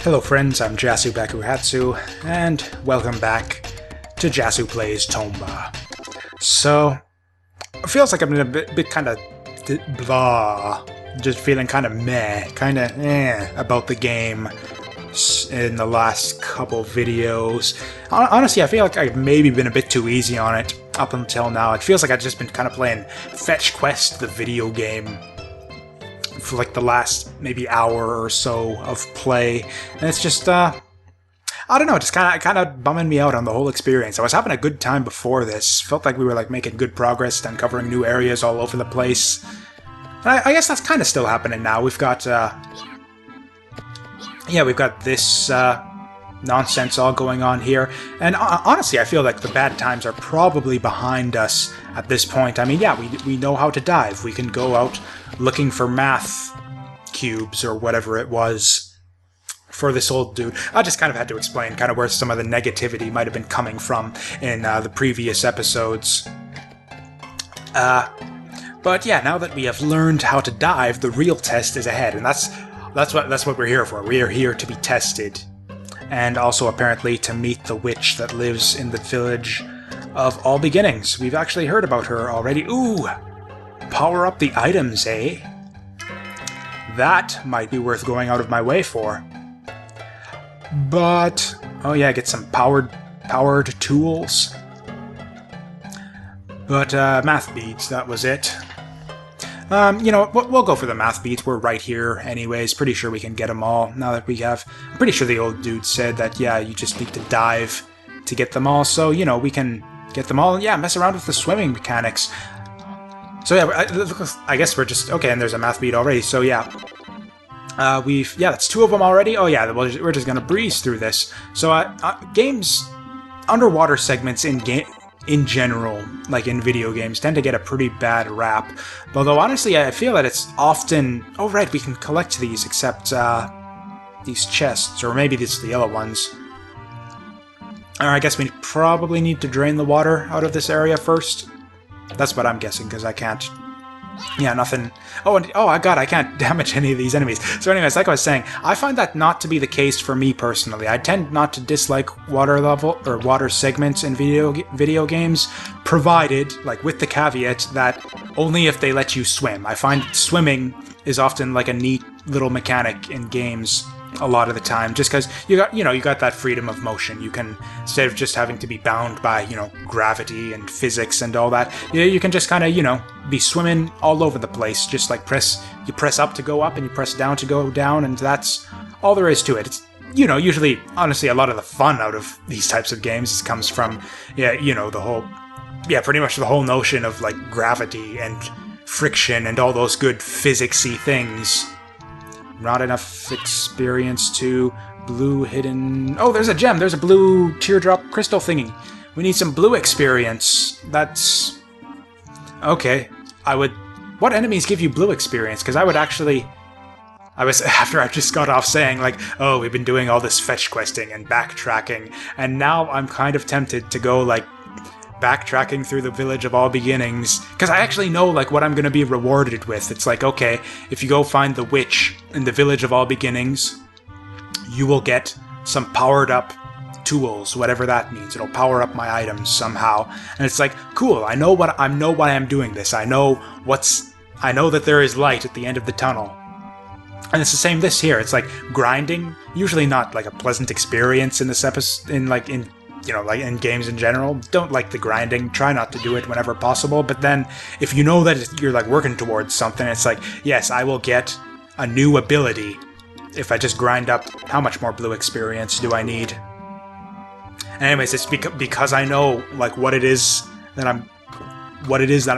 Hello friends, I'm Jasu, and welcome back to Jasu Plays Tomba. So, it feels like I'm in a bit kind of blah, just feeling kind of meh, kind of about the game in the last couple videos. Honestly, I feel like I've maybe been a bit too easy on it up until now. It feels like I've just been kind of playing Fetch Quest, the video game, for like the last maybe hour or so of play, and it's just I don't know, just kind of bumming me out on the whole experience. I was having a good time before this, felt like we were like making good progress, uncovering new areas all over the place. And I guess that's kind of still happening now. We've got we've got this nonsense all going on here, and honestly I feel like the bad times are probably behind us at this point. I mean, yeah, we know how to dive. We can go out looking for math cubes or whatever it was for this old dude. I just kind of had to explain kind of where some of the negativity might have been coming from in the previous episodes. But yeah, now that we have learned how to dive, the real test is ahead, and that's what we're here for. We are here to be tested, and also apparently to meet the witch that lives in the village of all beginnings. We've actually heard about her already. Ooh! Power up the items, eh? That might be worth going out of my way for. But oh yeah, get some powered tools. But math beads, that was it. You know, we'll go for the math beads. We're right here anyways. Pretty sure we can get them all now that we have. I'm pretty sure the old dude said that, yeah, you just need to dive to get them all. So, you know, we can get them all and, yeah, mess around with the swimming mechanics. So yeah, I guess we're just... Okay, and there's a math bead already, so yeah. Yeah, that's 2 of them already. Oh yeah, we're just gonna breeze through this. So, games... Underwater segments in general, like in video games, tend to get a pretty bad rap. Although, honestly, I feel that it's often... Oh right, we can collect these, except, these chests, or maybe these are the yellow ones. Or I guess we probably need to drain the water out of this area first. That's what I'm guessing, because I can't... Yeah, nothing... Oh, God, I can't damage any of these enemies. So anyways, like I was saying, I find that not to be the case for me personally. I tend not to dislike water level, or water segments in video games, provided, like, with the caveat that only if they let you swim. I find swimming is often, like, a neat little mechanic in games a lot of the time, just because you got that freedom of motion. You can, instead of just having to be bound by, you know, gravity and physics and all that, you can just kind of, you know, be swimming all over the place. Just like you press up to go up and you press down to go down, and that's all there is to it. It's, you know, usually, honestly, a lot of the fun out of these types of games comes from, yeah, you know, pretty much the whole notion of, like, gravity and friction and all those good physicsy things. Not enough experience to blue hidden... Oh, there's a gem! There's a blue teardrop crystal thingy. We need some blue experience. That's... Okay. What enemies give you blue experience? Because I would actually... After I just got off saying, like, oh, we've been doing all this fetch questing and backtracking, and now I'm kind of tempted to go, like, backtracking through the village of all beginnings, because I actually know, like, what I'm going to be rewarded with. It's like, okay, if you go find the witch in the village of all beginnings, you will get some powered up tools, whatever that means. It'll power up my items somehow, and it's like, cool. I know why I'm doing this. I know that there is light at the end of the tunnel. And it's the same this here. It's like grinding, usually not like a pleasant experience in this episode, you know, like in games in general. Don't like the grinding. Try not to do it whenever possible. But then, if you know that you're, like, working towards something, it's like, yes, I will get a new ability if I just grind up. How much more blue experience do I need? And anyways, it's because I know, like, what it is that I'm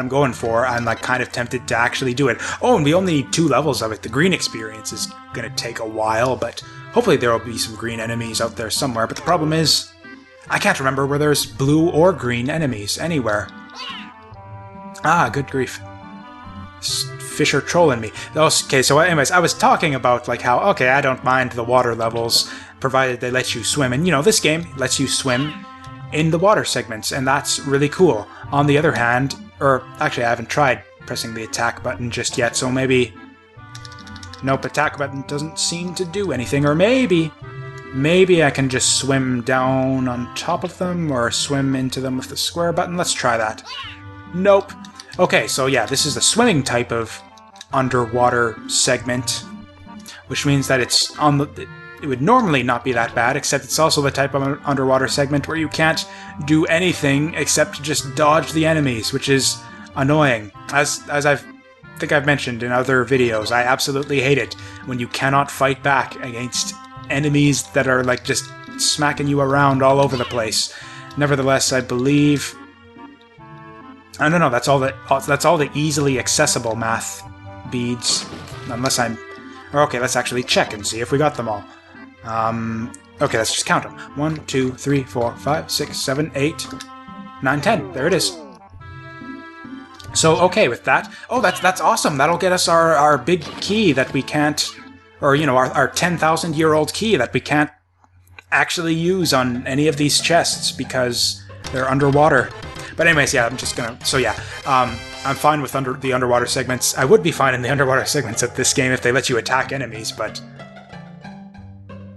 going for. I'm, like, kind of tempted to actually do it. Oh, and we only need 2 levels of it. The green experience is gonna take a while, but hopefully there will be some green enemies out there somewhere. But the problem is, I can't remember where there's blue or green enemies anywhere. Ah, good grief. Fish are trolling me. Okay, so anyways, I was talking about, like, how, okay, I don't mind the water levels, provided they let you swim. And, you know, this game lets you swim in the water segments, and that's really cool. On the other hand, or actually I haven't tried pressing the attack button just yet, so maybe... Nope, attack button doesn't seem to do anything, or maybe... Maybe I can just swim down on top of them, or swim into them with the square button. Let's try that. Nope. Okay, so yeah, this is the swimming type of underwater segment, which means that it's on the... It would normally not be that bad, except it's also the type of underwater segment where you can't do anything except just dodge the enemies, which is annoying. As think I've mentioned in other videos, I absolutely hate it when you cannot fight back against enemies that are like just smacking you around all over the place. Nevertheless, I believe... I don't know, that's all the easily accessible math beads. Unless I'm... Okay, let's actually check and see if we got them all. Okay, let's just count them. 1, 2, 3, 4, 5, 6, 7, 8, 9, 10. There it is. So, okay, with that... Oh, that's awesome. That'll get us our big key that we can't... Or, you know, our 10,000-year-old key that we can't actually use on any of these chests because they're underwater. But anyways, yeah, I'm just gonna... So, yeah, I'm fine with the underwater segments. I would be fine in the underwater segments of this game if they let you attack enemies, but...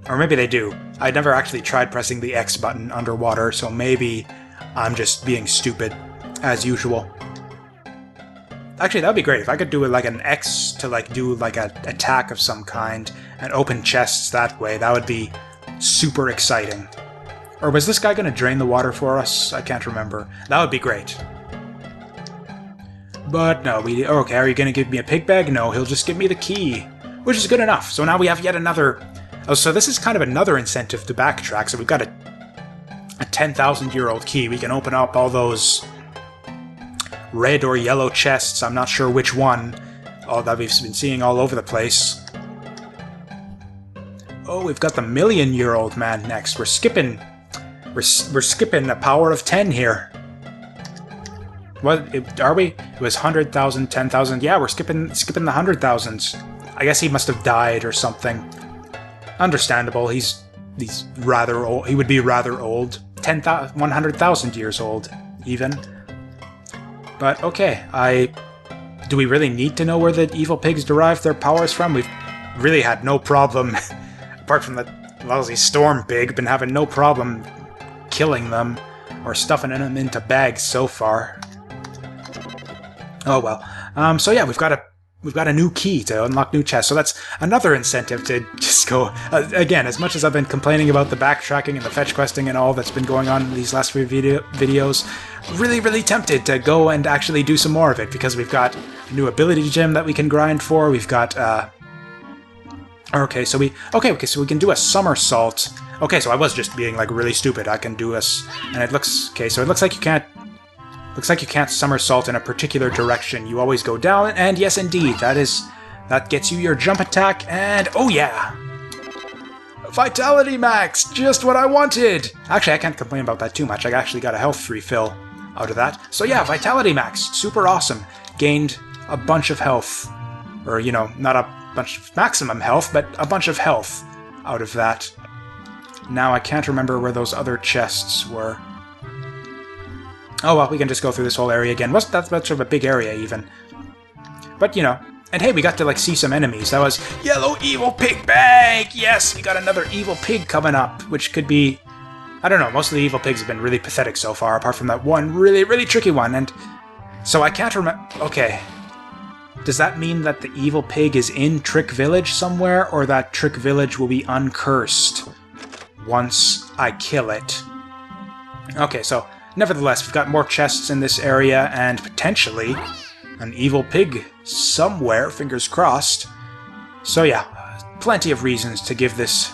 Or maybe they do. I'd never actually tried pressing the X button underwater, so maybe I'm just being stupid, as usual. Actually, that would be great. If I could do like an X to like do like an attack of some kind and open chests that way, that would be super exciting. Or was this guy going to drain the water for us? I can't remember. That would be great. But no, okay, are you going to give me a pig bag? No, he'll just give me the key, which is good enough. So now we have yet another... Oh, so this is kind of another incentive to backtrack. So we've got a 10,000-year-old key. We can open up all those red or yellow chests. I'm not sure which one. Oh, that we've been seeing all over the place. Oh, we've got the million-year-old man next. We're skipping a power of 10 here. What are we? It was 100,000, 10,000. Yeah, we're skipping the 100,000s. I guess he must have died or something. Understandable. He's rather old. He would be rather old. 100,000 years old, even. But okay, do we really need to know where the evil pigs derive their powers from? We've really had no problem, apart from the lousy storm pig, been having no problem killing them or stuffing them into bags so far. Oh well. So yeah, we've got a new key to unlock new chests, so that's another incentive to just go... again, as much as I've been complaining about the backtracking and the fetch questing and all that's been going on in these last few videos, really, really tempted to go and actually do some more of it, because we've got a new ability gem that we can grind for, we've got... Okay, so we can do a somersault. Okay, so I was just being, like, really stupid. I can do and it looks... Okay, so it looks like you can't... Looks like you can't somersault in a particular direction. You always go down, and yes, indeed, that gets you your jump attack, and oh yeah! Vitality max! Just what I wanted! Actually, I can't complain about that too much. I actually got a health refill out of that. So yeah, Vitality max. Super awesome. Gained a bunch of health. Or, you know, not a bunch of maximum health, but a bunch of health out of that. Now, I can't remember where those other chests were. Oh well, we can just go through this whole area again. Wasn't that much of a big area, even. But, you know. And hey, we got to, like, see some enemies. That was Yellow Evil Pig Bag! Yes, we got another evil pig coming up, which could be... I don't know, most of the evil pigs have been really pathetic so far, apart from that one really, really tricky one, and... So I can't remember... Okay. Does that mean that the evil pig is in Trick Village somewhere, or that Trick Village will be uncursed once I kill it? Okay, so... Nevertheless, we've got more chests in this area, and potentially an evil pig somewhere, fingers crossed. So yeah, plenty of reasons to give this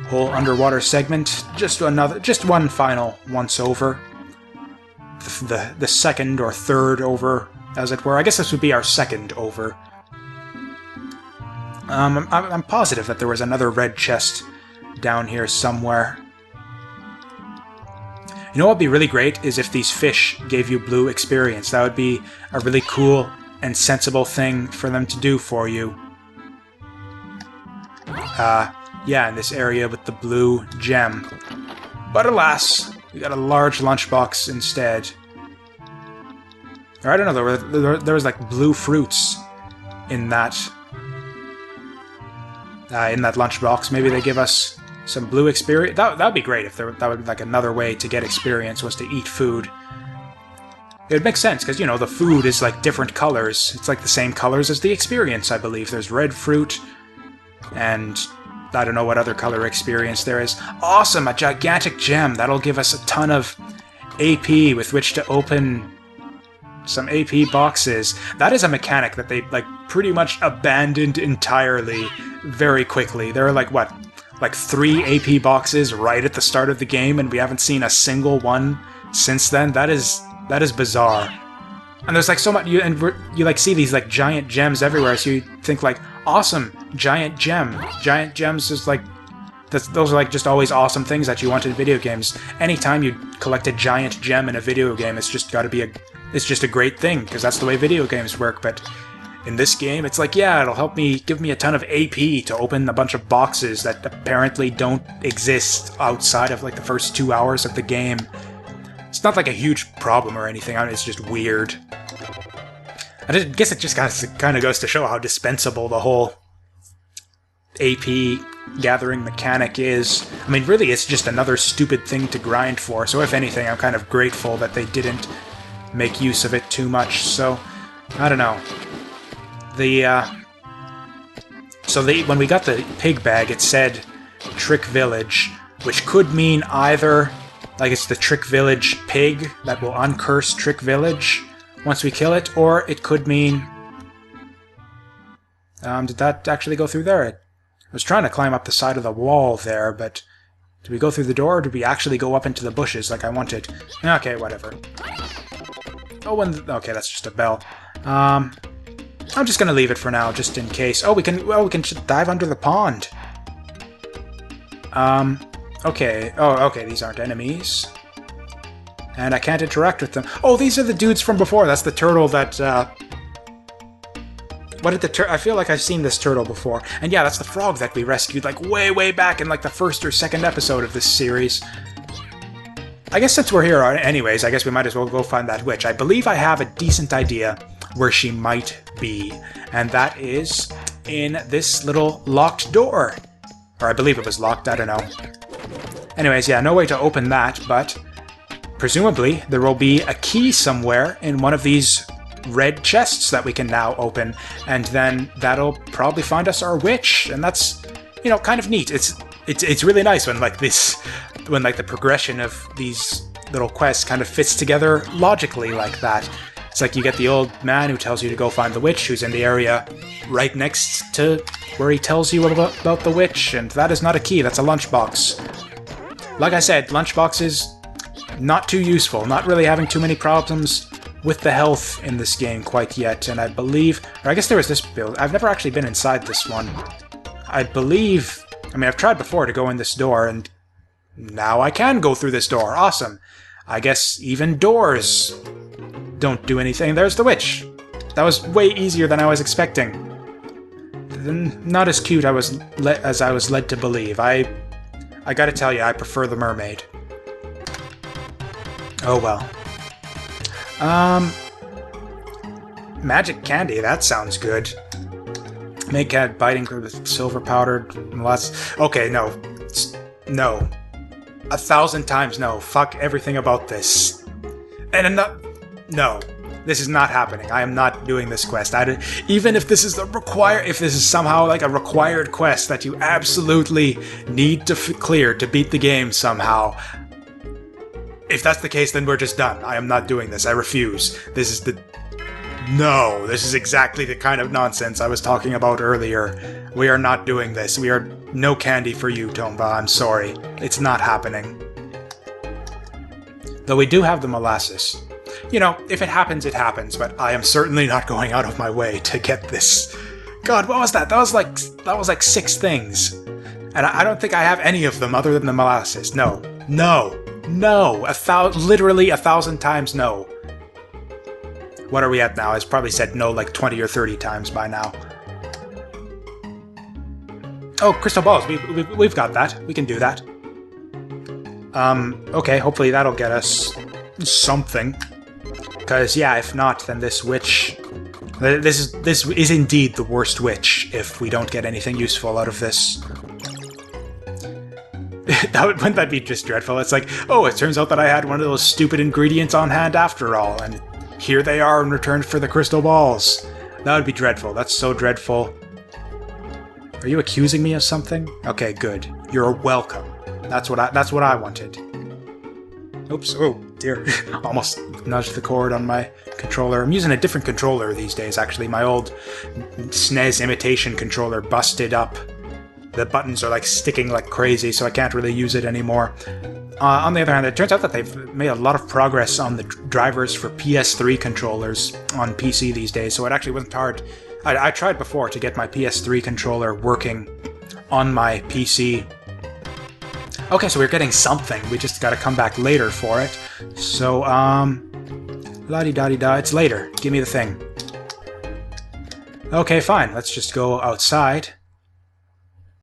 whole underwater segment just one final once-over. The second or third over, as it were. I guess this would be our second over. I'm positive that there was another red chest down here somewhere. You know what would be really great is if these fish gave you blue experience. That would be a really cool and sensible thing for them to do for you. Yeah, in this area with the blue gem. But alas, we got a large lunchbox instead. Or I don't know, there was like blue fruits in that lunchbox. Maybe they give us Some blue experience. That would be great if that would be like another way to get experience was to eat food. It would make sense, because, you know, the food is like different colors. It's like the same colors as the experience, I believe. There's red fruit, and I don't know what other color experience there is. Awesome! A gigantic gem! That'll give us a ton of AP with which to open some AP boxes. That is a mechanic that they, like, pretty much abandoned entirely very quickly. There are, like, what? Like 3 AP boxes right at the start of the game, and we haven't seen a single one since then. That is bizarre. And there's like so much, you like see these like giant gems everywhere, so you think like, awesome, giant gem. Giant gems is like, those are like just always awesome things that you want in video games. Anytime you collect a giant gem in a video game, it's just gotta be it's just a great thing, because that's the way video games work. But in this game, it's like, yeah, it'll give me a ton of AP to open a bunch of boxes that apparently don't exist outside of like the first 2 hours of the game. It's not like a huge problem or anything, it's just weird. I guess it just kind of goes to show how dispensable the whole AP gathering mechanic is. I mean, really, it's just another stupid thing to grind for, so if anything, I'm kind of grateful that they didn't make use of it too much, so I don't know. When we got the pig bag, it said Trick Village, which could mean either like it's the Trick Village pig that will uncurse Trick Village once we kill it, or it could mean... did that actually go through there? I was trying to climb up the side of the wall there, but did we go through the door, or did we actually go up into the bushes like I wanted? Okay, whatever. Oh, okay, that's just a bell. I'm just gonna leave it for now, just in case. Oh, we can dive under the pond. Okay. Oh, okay, these aren't enemies. And I can't interact with them. Oh, these are the dudes from before. That's the turtle that, I feel like I've seen this turtle before. And yeah, that's the frog that we rescued, like, way, way back in, like, the first or second episode of this series. I guess since we're here anyways, I guess we might as well go find that witch. I believe I have a decent idea where she might be. And that is in this little locked door. Or I believe it was locked, I don't know. Anyways, yeah, no way to open that, but presumably there will be a key somewhere in one of these red chests that we can now open, and then that'll probably find us our witch, and that's, you know, kind of neat. It's really nice when like the progression of these little quests kind of fits together logically like that. It's like you get the old man who tells you to go find the witch, who's in the area right next to where he tells you about the witch, and that is not a key, that's a lunchbox. Like I said, lunchboxes, not too useful, not really having too many problems with the health in this game quite yet, and I believe, or I guess there was this build, I've never actually been inside this one. I believe, I mean, I've tried before to go in this door, and now I can go through this door, awesome. I guess even doors don't do anything. There's the witch. That was way easier than I was expecting. Not as cute as I was led to believe. I gotta tell you, I prefer the mermaid. Oh well. Magic candy, that sounds good. Make cat biting with silver powdered molasses. Okay, no. No. 1,000 times no. Fuck everything about this. And no. This is not happening. I am not doing this quest. Even if this is if this is somehow like a required quest that you absolutely need to clear to beat the game somehow. If that's the case, then we're just done. I am not doing this. I refuse. No, this is exactly the kind of nonsense I was talking about earlier. We are not doing this. We are no candy for you, Tomba. I'm sorry. It's not happening. Though we do have the molasses. You know, if it happens, it happens, but I am certainly not going out of my way to get this. God, what was that? That was like 6 things. And I don't think I have any of them other than the molasses. No. No. No. Literally 1,000 times no. What are we at now? I've probably said no like 20 or 30 times by now. Oh, crystal balls. We've got that. We can do that. Okay, hopefully that'll get us something. Because, yeah, if not, then this witch... This is indeed the worst witch if we don't get anything useful out of this. Wouldn't that be just dreadful? It's like, oh, it turns out that I had one of those stupid ingredients on hand after all, and here they are in return for the crystal balls. That would be dreadful. That's so dreadful. Are you accusing me of something? Okay, good. You're welcome. That's what I wanted. Oops. Oh, dear. Almost nudged the cord on my controller. I'm using a different controller these days, actually. My old SNES imitation controller busted up. The buttons are like sticking like crazy, so I can't really use it anymore. On the other hand, it turns out that they've made a lot of progress on the drivers for PS3 controllers on PC these days, so it actually wasn't hard. I tried before to get my PS3 controller working on my PC. Okay, so we're getting something. We just gotta come back later for it. So, la-di-da-di-da, it's later. Give me the thing. Okay, fine. Let's just go outside.